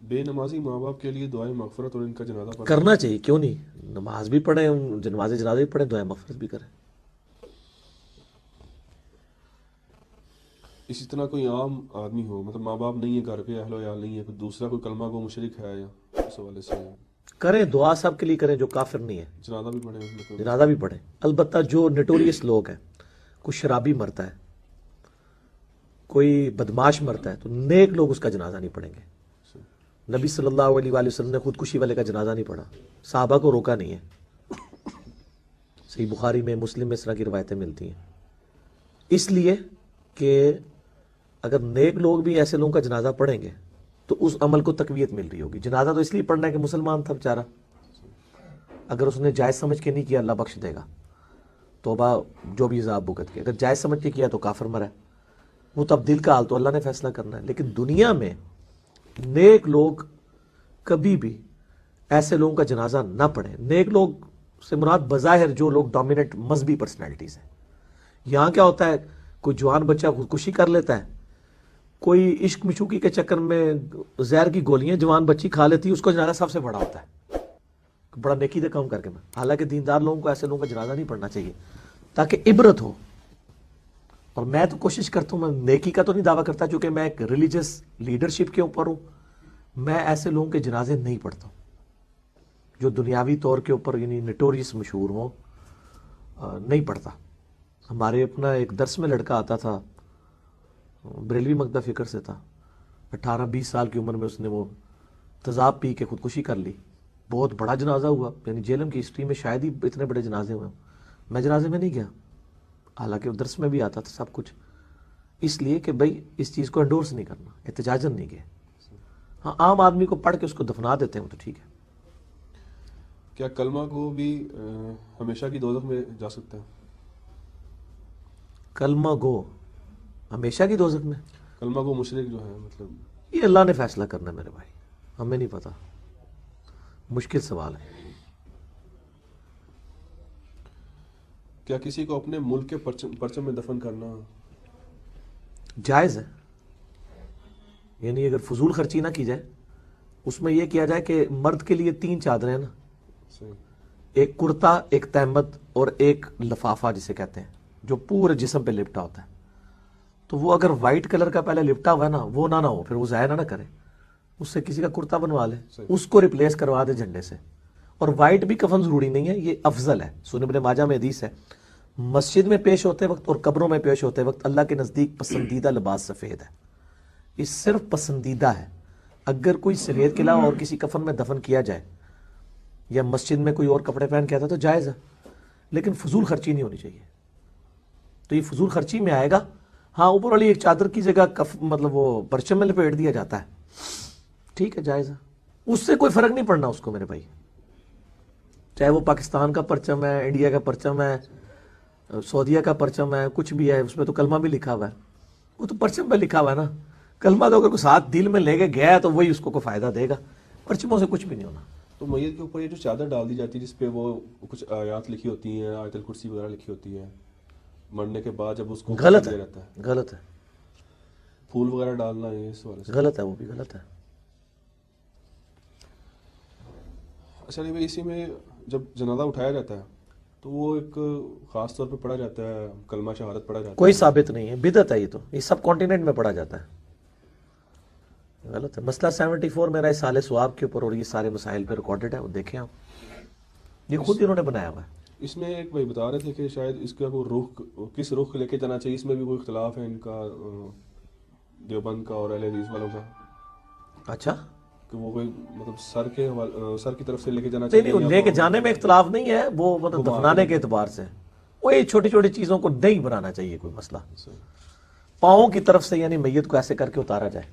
بے نمازی ماں باپ کے لیے دعائیں مغفرت اور ان کا جنازہ پڑھنا کرنا چاہیے، کیوں نہیں، نماز بھی پڑھیں، جنازے بھی پڑھیں، دعائیں مغفرت بھی کریں۔ اسی طرح کوئی عام آدمی ہو، مطلب ماں باپ نہیں ہے گھر پہ، اہل و عیال نہیں ہے، کوئی دوسرا کوئی کلمہ گو مشرک ہے یا اس حوالے سے کریں، دعا سب کے لیے کریں جو کافر نہیں ہے، جنازہ بھی پڑھیں، اس میں کوئی جنازہ بھی پڑھیں۔ البتہ جو نٹوریس لوگ ہیں، کوئی شرابی مرتا ہے، کوئی بدماش مرتا ہے، تو نیک لوگ اس کا جنازہ نہیں پڑھیں گے۔ نبی صلی اللہ علیہ وآلہ وسلم نے خودکشی والے کا جنازہ نہیں پڑھا، صحابہ کو روکا نہیں ہے۔ صحیح بخاری میں، مسلم میں اس طرح کی روایتیں ملتی ہیں، اس لیے کہ اگر نیک لوگ بھی ایسے لوگوں کا جنازہ پڑھیں گے تو اس عمل کو تقویت مل رہی ہوگی۔ جنازہ تو اس لیے پڑھنا ہے کہ مسلمان تھا بیچارہ، اگر اس نے جائز سمجھ کے نہیں کیا اللہ بخش دے گا، توبہ جو بھی عذاب بھگت کے، اگر جائز سمجھ کے کیا تو کافر مرا ہے، وہ تو اب دل کا حال تو اللہ نے فیصلہ کرنا ہے۔ لیکن دنیا میں نیک لوگ کبھی بھی ایسے لوگوں کا جنازہ نہ پڑھیں۔ نیک لوگ سے مراد بظاہر جو لوگ ڈومیننٹ مذہبی پرسنالٹیز ہیں۔ یہاں کیا ہوتا ہے، کوئی جوان بچہ خودکشی کر لیتا ہے، کوئی عشق مشوقی کے چکر میں زہر کی گولیاں جوان بچی کھا لیتی ہے، اس کا جنازہ سب سے بڑا ہوتا ہے، بڑا نیکی دے کام کر کے میں۔ حالانکہ دیندار لوگوں کو ایسے لوگوں کا جنازہ نہیں پڑھنا چاہیے تاکہ عبرت ہو۔ اور میں تو کوشش کرتا ہوں، میں نیکی کا تو نہیں دعویٰ کرتا چونکہ میں ایک ریلیجس لیڈرشپ کے اوپر ہوں، میں ایسے لوگوں کے جنازے نہیں پڑھتا ہوں جو دنیاوی طور کے اوپر یعنی نٹوریس مشہور ہوں، نہیں پڑھتا۔ ہمارے اپنا ایک درس میں لڑکا آتا تھا، بریلوی مکتب فکر سے تھا، 18-20 سال کی عمر میں اس نے وہ تیزاب پی کے خودکشی کر لی، بہت بڑا جنازہ ہوا، یعنی جیلم کی ہسٹری میں شاید ہی اتنے بڑے جنازے ہوئے ہوں۔ میں جنازے میں نہیں گیا، حالانکہ وہ درس میں بھی آتا تھا سب کچھ، اس لیے کہ بھئی اس چیز کو انڈورس نہیں کرنا، احتجاجاً نہیں گئے۔ ہاں عام آدمی کو پڑھ کے اس کو دفنا دیتے ہیں تو ٹھیک ہے۔ کیا کلمہ کو بھی ہمیشہ کی دوزخ میں جا سکتا ہے؟ کلمہ گو ہمیشہ کی دوزخ میں؟ کلمہ گو مشرک جو ہے، مطلب یہ اللہ نے فیصلہ کرنا ہے میرے بھائی، ہمیں نہیں پتا، مشکل سوال ہے۔ کیا کسی کو اپنے ملک کے پرچم میں دفن کرنا جائز ہے، یعنی اگر فضول خرچی نہ کی جائے، اس میں یہ کیا جائے کہ مرد کے لیے 3 چادریں ہیں نا، صحیح؟ ایک کرتا، ایک تہمت اور ایک لفافہ جسے کہتے ہیں، جو پورے جسم پہ لپٹا ہوتا ہے، تو وہ اگر وائٹ کلر کا پہلے لپٹا ہوا ہے نا، وہ نہ ہو، پھر وہ ضائع نہ کرے، اس سے کسی کا کرتا بنوا لے، اس کو ریپلیس کروا دے جھنڈے سے۔ اور وائٹ بھی کفن ضروری نہیں ہے، یہ افضل ہے۔ سنن ابن ماجہ میں حدیث ہے، مسجد میں پیش ہوتے وقت اور قبروں میں پیش ہوتے وقت اللہ کے نزدیک پسندیدہ لباس سفید ہے۔ یہ صرف پسندیدہ ہے، اگر کوئی سفید کے علاوہ اور کسی کفن میں دفن کیا جائے یا مسجد میں کوئی اور کپڑے پہن کے آتا تو جائز ہے، لیکن فضول خرچی نہیں ہونی چاہیے۔ تو یہ فضول خرچی میں آئے گا۔ ہاں اوپر والی ایک چادر کی جگہ مطلب وہ پرچم میں لپیٹ دیا جاتا ہے، ٹھیک ہے، جائز ہے، اس سے کوئی فرق نہیں پڑنا اس کو میرے بھائی، چاہے وہ پاکستان کا پرچم ہے، انڈیا کا پرچم ہے، سعودیہ کا پرچم ہے، کچھ بھی ہے، اس میں تو کلمہ بھی لکھا ہوا ہے، وہ تو پرچم پہ لکھا ہوا ہے نا۔ کلمہ تو اگر کوئی ساتھ دل میں لے کے گیا ہے تو وہی اس کو کوئی فائدہ دے گا، پرچموں سے کچھ بھی نہیں ہونا۔ تو میت کے اوپر یہ جو چادر ڈال دی جاتی ہے جس پہ وہ کچھ آیات لکھی ہوتی ہیں، آیت الکرسی وغیرہ لکھی ہوتی ہے، مرنے کے بعد جب اس کو غلط دیا ہے، جاتا ہے، غلط ہے، پھول وغیرہ ڈالنا ہے، اس والے سے غلط ہے، وہ بھی غلط ہے۔ اچھا نہیں بھائی، اسی میں جب جنازہ اٹھایا جاتا ہے تو وہ ایک خاص طور پہ پڑھا جاتا ہے، کلمہ شہادت پڑھا جاتا ہے، کوئی ثابت نہیں ہے، بدعت ہے، یہ تو یہ سب کانٹیننٹ میں پڑھا جاتا ہے، غلط ہے۔ مسئلہ 74 میرا اس سال ثواب کے اوپر اور یہ سارے مسائل پہ ریکارڈڈ ہے، وہ دیکھیں آپ، یہ خود انہوں نے بنایا ہوا ہے۔ اس میں ایک بھائی بتا رہے تھے کہ شاید اس کا کوئی رخ، کس رخ لے کے جانا چاہیے، اس میں بھی کوئی اختلاف ہے ان کا، دیوبند کا اور اہل حدیث والوں کا، اچھا، کہ وہ کوئی مطلب سر کی طرف سے لے کے جانا نہیں چاہیے، نہیں، لے کے جانے میں اختلاف نہیں ہے، وہ مطلب دفنانے کے اعتبار سے وہ یہ چھوٹی چھوٹی چیزوں کو نہیں بنانا چاہیے کوئی مسئلہ۔ پاؤں کی طرف سے یعنی میت کو ایسے کر کے اتارا جائے،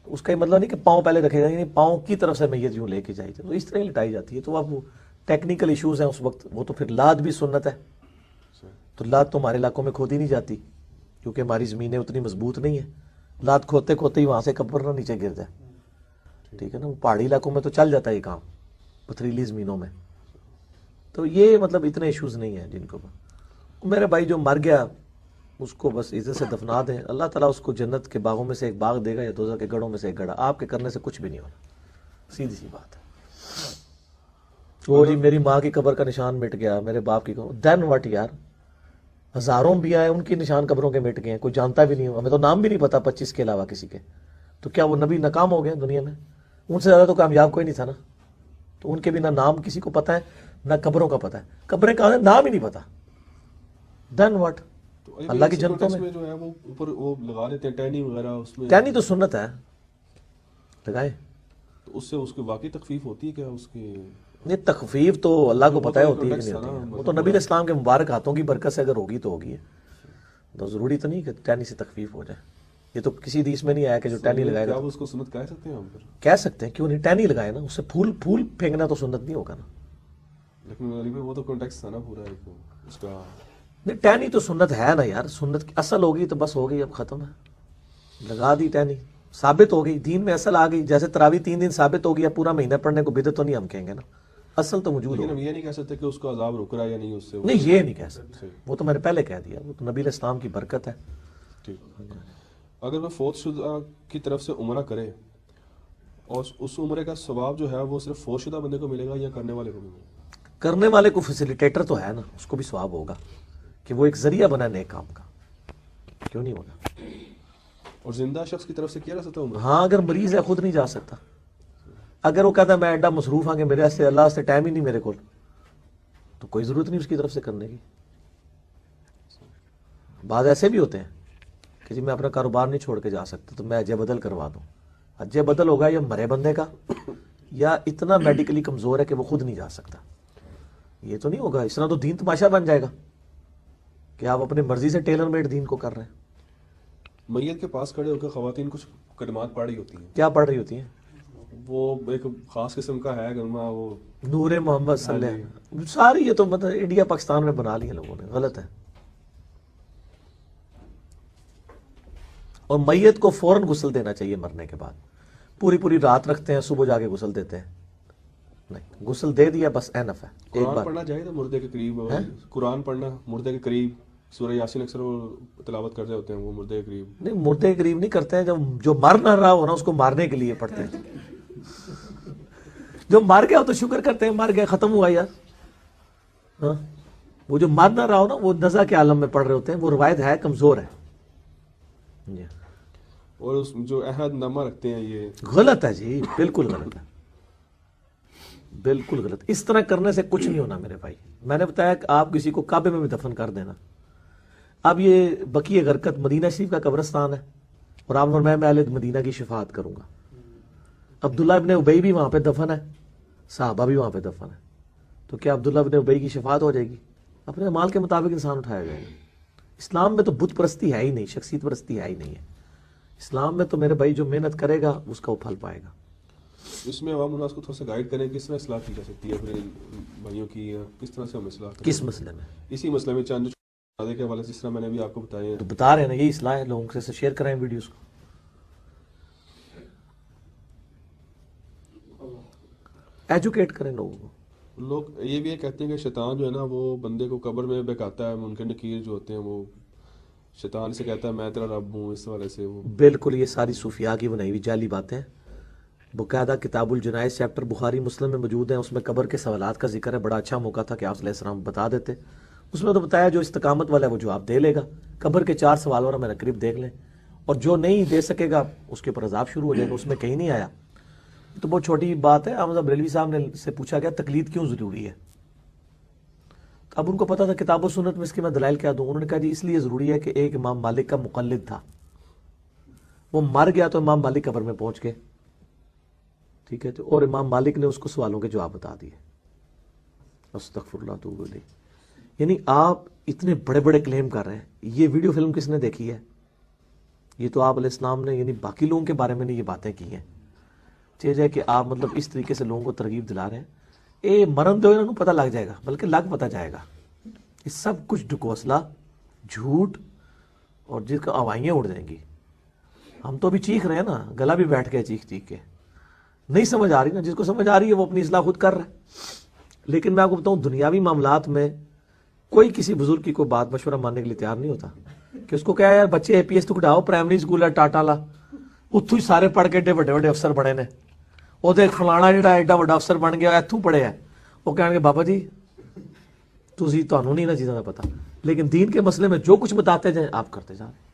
اس کا یہ مطلب نہیں کہ پاؤں پہلے رکھے جائیں، یعنی پاؤں کی طرف سے میت یوں لے کے جائی جائے، تو اس طرح لٹائی جاتی ہے، تو اب وہ ٹیکنیکل ایشوز ہیں اس وقت، وہ تو پھر لاد بھی سنت ہے، تو لاد تو ہمارے علاقوں میں کھودی نہیں جاتی کیونکہ ہماری زمینیں اتنی مضبوط نہیں ہیں، لاد کھودتے کھودتے ہی وہاں سے قبر نہ نیچے گر جائے، ٹھیک ہے نا، وہ پہاڑی علاقوں میں تو چل جاتا ہے یہ کام، پتھریلی زمینوں میں تو یہ مطلب اتنے ایشوز نہیں ہیں جن کو۔ میرے بھائی جو مر گیا اس کو بس عزت سے دفنا دیں، اللہ تعالیٰ اس کو جنت کے باغوں میں سے ایک باغ دے گا یا دوزخ کے گڑھوں میں سے ایک گڑھا. آپ کے کرنے سے کچھ بھی نہیں ہونا، سیدھی سی بات ہے. وہ جی میری ماں کی قبر کا نشان مٹ گیا، میرے باپ کی قبر، دین واٹ یار. ہزاروں بھی آئے ان کی نشان قبروں کے مٹ گئے ہیں، کوئی جانتا بھی نہیں، ہمیں تو نام بھی نہیں پتا 25 کے علاوہ کسی کے. تو کیا وہ نبی ناکام ہو گئے دنیا میں؟ ان سے زیادہ تو کامیاب کوئی نہیں تھا نا. تو ان کے بھی نہ نام کسی کو پتا ہے نہ قبروں کا پتا ہے. قبریں کہاں ہیں نام ہی نہیں پتا. دین واٹ. اللہ کی جنتوں میں جو ہے وہ اوپر وہ لگا دیتے ہیں ٹینی وغیرہ، اس میں ٹہنی تو سنت ہے، لگائے. تو اس سے اس کی واقعی تخفیف ہوتی ہے کیا اس کی؟ نہیں، تخفیف تو اللہ کو پتہ ہے تو ہوتی ہے کہ context نہیں تھا ہوتی نا، ہے. وہ تو نبی علیہ السلام کے مبارک ہاتھوں کی برکت سے اگر ہوگی تو ہوگی ہے. تو ضروری تو نہیں کہ ٹہنی سے تخفیف ہو جائے. یہ تو کسی حدیث میں نہیں آیا کہ جو ٹہنی لگائے کیا گا. وہ اس کو سنت کہہ سکتے ہیں ہم پھر؟ کہہ سکتے ہیں، کیوں نہیں. ٹہنی لگائے نا، اس سے پھول پھینکنا تو سنت نہیں ہوگا نا. لیکن علی بھائی وہ تو کانٹیکس تھا نا پورا ایک اس کا. نہیں، ٹہنی تو سنت ہے نا یار. سنت کی اصل ہوگی تو بس ہو گئی، اب ختم ہے. لگا دی ٹہنی، ثابت ہو گئی، دین میں اصل آ گئی. جیسے تراویح 3 دن ثابت ہو گیا، پورا مہینہ پڑھنے کو بدعت تو نہیں ہم کہیں گے نا. اصل تو موجود لیکن ہو. ہم یہ نہیں کہہ سکتے کہ اس کا عذاب رک رہا ہے یا نہیں، اس سے نہیں، یہ نہیں کہہ سکتے. وہ تو میں نے پہلے کہہ دیا، وہ تو نبی علیہ السلام کی برکت ہے. ٹھیک. اگر وہ فوت شدہ کی طرف سے عمرہ کرے اور اس عمرے کا ثواب جو ہے وہ صرف فوت شدہ بندے کو ملے گا یا کرنے والے کو ملے گا؟ کرنے والے کو فیسیلیٹیٹر تو ہے نا، اس کو بھی ثواب ہوگا کہ وہ ایک ذریعہ بنا نیک کام کا. کیوں نہیں ہوگا؟ اور زندہ شخص کی طرف سے کیا جا سکتا ہے عمرہ؟ ہاں، اگر مریض ہے خود نہیں جا سکتا. اگر وہ کہتا ہے میں ایڈا مصروف ہاں کہ میرے سے اللہ سے ٹائم ہی نہیں میرے کو، تو کوئی ضرورت نہیں اس کی طرف سے کرنے کی. بعض ایسے بھی ہوتے ہیں کہ جی میں اپنا کاروبار نہیں چھوڑ کے جا سکتا تو میں اجے بدل کروا دوں. اجے بدل ہوگا یا مرے بندے کا یا اتنا میڈیکلی کمزور ہے کہ وہ خود نہیں جا سکتا. یہ تو نہیں ہوگا. اس طرح تو دین تماشا بن جائے گا کہ آپ اپنے مرضی سے ٹیلر میڈ دین کو کر رہے ہیں. میت کے پاس کھڑے ہو کے خواتین کچھ کلمات پڑھ رہی ہوتی ہیں، کیا پڑھ رہی ہوتی ہیں؟ وہ ایک خاص قسم کا ہے کلمہ، وہ نور محمد صلی اللہ علیہ وسلم. ساری یہ تو مطلب انڈیا پاکستان میں بنا لی ہیں لوگوں نے، غلط ہے. اور میت کو فوراً غسل دینا چاہیے مرنے کے بعد. پوری رات رکھتے ہیں، صبح جا کے غسل دیتے ہیں. نہیں، غسل دے دیا بس اینف ہے. ایک قرآن بار پڑھنا چاہیے تھا مردے کے قریب. قرآن پڑھنا مردے کے قریب، سورہ یاسین اکثر وہ تلاوت کرتے ہوتے ہیں وہ مردے کے قریب. نہیں، مردے کے قریب نہیں کرتے ہیں. جو مر نہ رہا ہو نا اس کو مارنے کے لیے پڑھتے ہیں. جو مر گیا ہو تو شکر کرتے ہیں مر گیا، ختم ہوا یار. ہاں، وہ جو مر نہ رہا ہو نا وہ نزا کے عالم میں پڑھ رہے ہوتے ہیں. وہ روایت ہے، کمزور ہے. جی، اور اس جو عہد نامہ رکھتے ہیں یہ غلط ہے جی، بالکل غلط ہے، بالکل غلط. اس طرح کرنے سے کچھ نہیں ہونا میرے بھائی. میں نے بتایا کہ آپ کسی کو کعبے میں بھی دفن کر دینا. اب یہ بقیہ غرقت مدینہ شریف کا قبرستان ہے اور آپ فرمایا میں اہل مدینہ کی شفاعت کروں گا. عبداللہ ابن ابی بھی وہاں پہ دفن ہے، صحابہ بھی وہاں پہ دفن ہے. تو کیا عبداللہ ابن ابی کی شفاعت ہو جائے گی؟ اپنے مال کے مطابق انسان اٹھایا جائے گا. اسلام میں تو بت پرستی ہے ہی نہیں، شخصیت پرستی ہے ہی نہیں ہے. اسلام میں تو میرے بھائی جو محنت کرے گا اس کا وہ پھل پائے گا. اس میں عوام الناس کو تھوڑا سا گائیڈ کریں کس طرح اصلاح کی جا سکتی ہے اپنے بھائیوں کی، کس طرح سے ہم اصلاح کریں. کس مسئلے میں؟ اسی مسئلے میں چاند کے حوالے سے جس طرح میں نے بھی آپ کو بتایا ہے. تو بتا رہے ہیں نا، یہی اصلاح ہے. لوگوں سے شیئر کرائیں ویڈیوز کو، ایجوکیٹ کریں لوگوں کو. لوگ یہ بھی کہتے ہیں کہ شیطان جو ہے نا وہ بندے کو قبر میں بہکاتا ہے. منکر نکیر جو ہوتے ہیں وہ شیطان سے کہتا ہے میں تیرا رب ہوں. اس والے سے وہ بالکل یہ ساری صوفیاء کی بنائی ہوئی جعلی باتیں. باقاعدہ کتاب الجنائز چیپٹر بخاری مسلم میں موجود ہیں. اس میں قبر کے سوالات کا ذکر ہے. بڑا اچھا موقع تھا کہ آپ علیہ السلام بتا دیتے. اس میں تو بتایا جو استقامت والا ہے وہ جواب دے لے گا. قبر کے 4 سوال اور میرا قریب دیکھ لیں، اور جو نہیں دے سکے گا اس کے اوپر عذاب شروع ہو جائے گا. اس میں کہیں نہیں آیا. تو بہت چھوٹی بات ہے. احمد بریلوی صاحب نے سے پوچھا گیا تقلید کیوں ضروری ہے. اب ان کو پتا تھا کتاب و سنت میں اس کی میں دلائل کیا دوں. انہوں نے کہا جی اس لیے ضروری ہے کہ ایک امام مالک کا مقلد تھا، وہ مر گیا تو امام مالک قبر میں پہنچ گئے. ٹھیک ہے، تو اور امام مالک نے اس کو سوالوں کے جواب بتا دیے. استغفر اللہ توب الیہ. یعنی آپ اتنے بڑے بڑے کلیم کر رہے ہیں. یہ ویڈیو فلم کس نے دیکھی ہے؟ یہ تو آپ علیہ السلام نے یعنی باقی لوگوں کے بارے میں نے یہ باتیں کی ہیں. چیز ہے کہ آپ مطلب اس طریقے سے لوگوں کو ترغیب دلا رہے ہیں. اے مرن دو انہوں پتہ لگ جائے گا، بلکہ لگ پتہ جائے گا. یہ سب کچھ ڈکوسلا، جھوٹ، اور جس کا آوائیاں اڑ جائیں گی. ہم تو ابھی چیخ رہے ہیں نا، گلا بھی بیٹھ گیا چیخ چیخ کے. نہیں سمجھ آ رہی نا، جس کو سمجھ آ رہی ہے وہ اپنی اصلاح خود کر رہا ہے. لیکن میں آپ کو بتاؤں دنیاوی معاملات میں کوئی کسی بزرگ کی کوئی بات مشورہ ماننے کے لیے تیار نہیں ہوتا. کہ اس کو کیا ہے یار بچے APS تو کٹاؤ پرائمری سکول ہے ٹاٹا لا اتوں ہی سارے پڑھ کے ایڈے وڈے وڈے افسر بنے نے وہ فلانا جہاں ایڈا وڈا افسر بن گیا اتوں پڑھے ہے وہ کہیں گے بابا جی تھی تمہیں نہیں نا چیزوں کا پتا لیکن دین کے مسئلے میں جو کچھ بتاتے جائیں آپ کرتے جا رہے ہیں.